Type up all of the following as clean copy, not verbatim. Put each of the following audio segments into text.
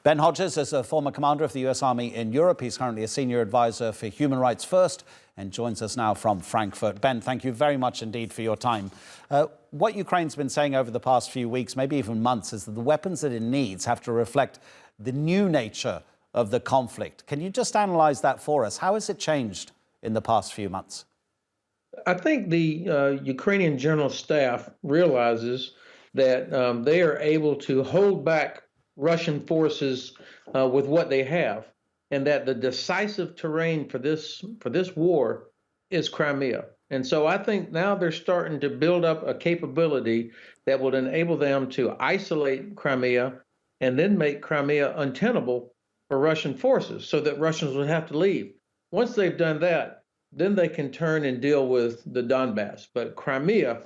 Ben Hodges is a former commander of the U.S. Army in Europe. He's currently a senior advisor for Human Rights First and joins us now from Frankfurt. Ben, thank you very much indeed for your time. What Ukraine's been saying over the past few weeks, maybe even months, is that the weapons that it needs have to reflect the new nature of the conflict. Can you just analyze that for us? How has it changed in the past few months? I think the Ukrainian General Staff realizes that they are able to hold back Russian forces with what they have, and that the decisive terrain for this war is Crimea. And so I think now they're starting to build up a capability that would enable them to isolate Crimea and then make Crimea untenable for Russian forces so that Russians would have to leave. Once they've done that, then they can turn and deal with the Donbass. But Crimea,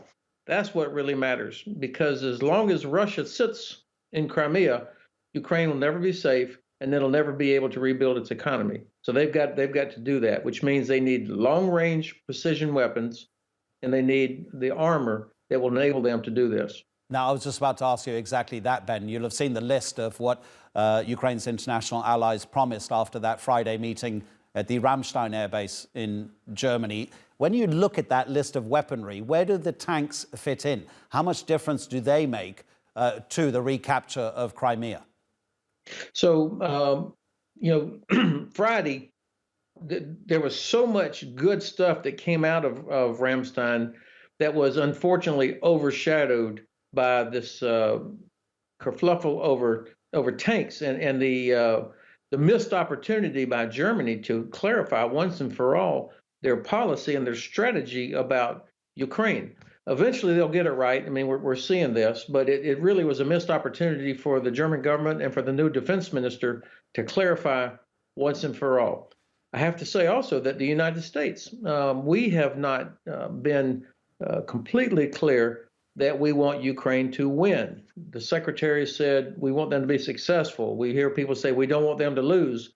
that's what really matters, because as long as Russia sits in Crimea, Ukraine will never be safe, and it'll never be able to rebuild its economy. So they've got to do that, which means they need long-range precision weapons, and they need the armor that will enable them to do this. Now, I was just about to ask you exactly that, Ben. You'll have seen the list of what Ukraine's international allies promised after that Friday meeting at the Ramstein air base in Germany. When you look at that list of weaponry, where do the tanks fit in? How much difference do they make to the recapture of Crimea? So, Friday, there was so much good stuff that came out of Ramstein that was unfortunately overshadowed by this kerfluffle over tanks and the missed opportunity by Germany to clarify once and for all their policy and their strategy about Ukraine. Eventually, they'll get it right. I mean, we're seeing this, but it really was a missed opportunity for the German government and for the new defense minister to clarify once and for all. I have to say also that the United States, we have not been completely clear that we want Ukraine to win. The secretary said we want them to be successful. We hear people say we don't want them to lose,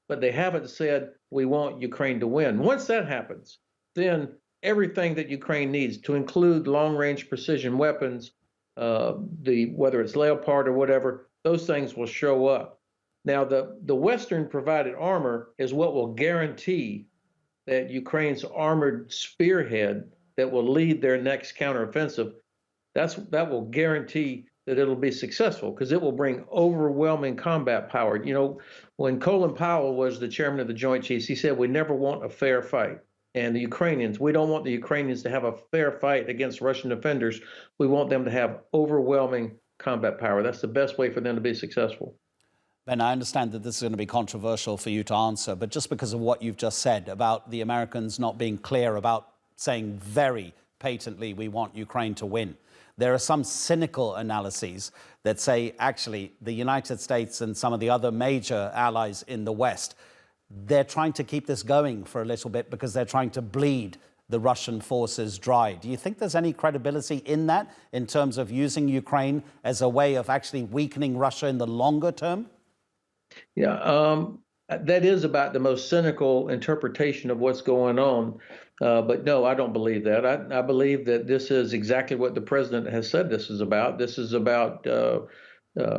but they haven't said we want Ukraine to win. Once that happens, then everything that Ukraine needs, to include long-range precision weapons, whether it's Leopard or whatever, those things will show up. Now, the Western-provided armor is what will guarantee that Ukraine's armored spearhead that will lead their next counteroffensive, that will guarantee that it'll be successful, because it will bring overwhelming combat power. You know, when Colin Powell was the chairman of the Joint Chiefs, he said, "We never want a fair fight." And the Ukrainians, we don't want the Ukrainians to have a fair fight against Russian defenders. We want them to have overwhelming combat power. That's the best way for them to be successful. Ben, I understand that this is going to be controversial for you to answer, but just because of what you've just said about the Americans not being clear about saying very patently we want Ukraine to win, there are some cynical analyses that say actually the United States and some of the other major allies in the West, they're trying to keep this going for a little bit because they're trying to bleed the Russian forces dry. Do you think there's any credibility in that, in terms of using Ukraine as a way of actually weakening Russia in the longer term? Yeah, that is about the most cynical interpretation of what's going on. But no, I don't believe that. I believe that this is exactly what the president has said this is about. This is about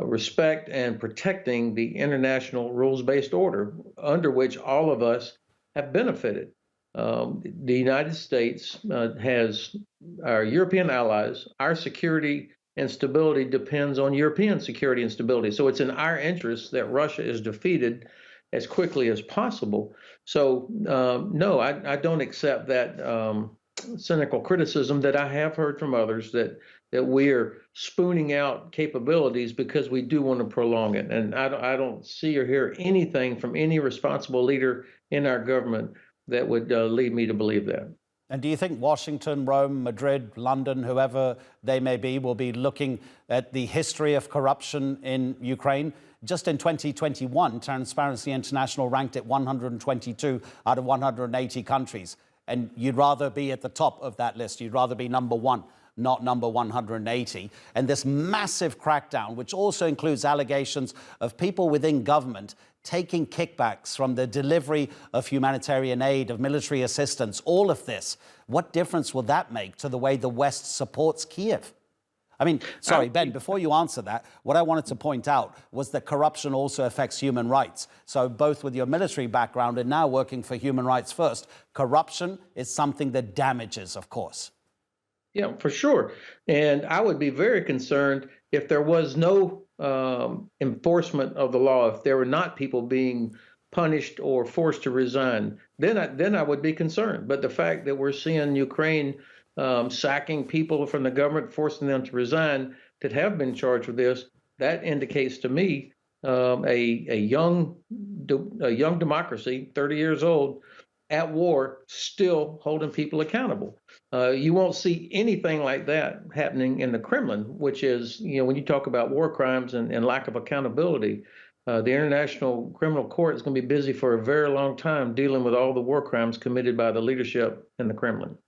respect and protecting the international rules-based order under which all of us have benefited. The United States has our European allies. Our security and stability depends on European security and stability. So it's in our interest that Russia is defeated as quickly as possible. So no, I don't accept that cynical criticism that I have heard from others, that we're spooning out capabilities because we do want to prolong it. And I don't see or hear anything from any responsible leader in our government that would lead me to believe that. And do you think Washington, Rome, Madrid, London, whoever they may be, will be looking at the history of corruption in Ukraine? Just in 2021, Transparency International ranked it 122 out of 180 countries. And you'd rather be at the top of that list. You'd rather be number one, not number 180. And this massive crackdown, which also includes allegations of people within government taking kickbacks from the delivery of humanitarian aid, of military assistance, all of this, what difference will that make to the way the West supports Kiev? I mean, sorry, Ben, before you answer that, what I wanted to point out was that corruption also affects human rights. So both with your military background and now working for Human Rights First, corruption is something that damages, of course. Yeah, for sure. And I would be very concerned if there was no enforcement of the law, if there were not people being punished or forced to resign, then I would be concerned. But the fact that we're seeing Ukraine sacking people from the government, forcing them to resign that have been charged with this, that indicates to me a young democracy, 30 years old, at war, still holding people accountable. You won't see anything like that happening in the Kremlin, which is, when you talk about war crimes and lack of accountability, the International Criminal Court is going to be busy for a very long time dealing with all the war crimes committed by the leadership in the Kremlin.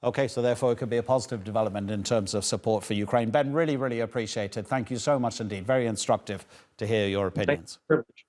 Okay, so therefore it could be a positive development in terms of support for Ukraine. Ben, really, really appreciate it. Thank you so much indeed. Very instructive to hear your opinions. Thank you.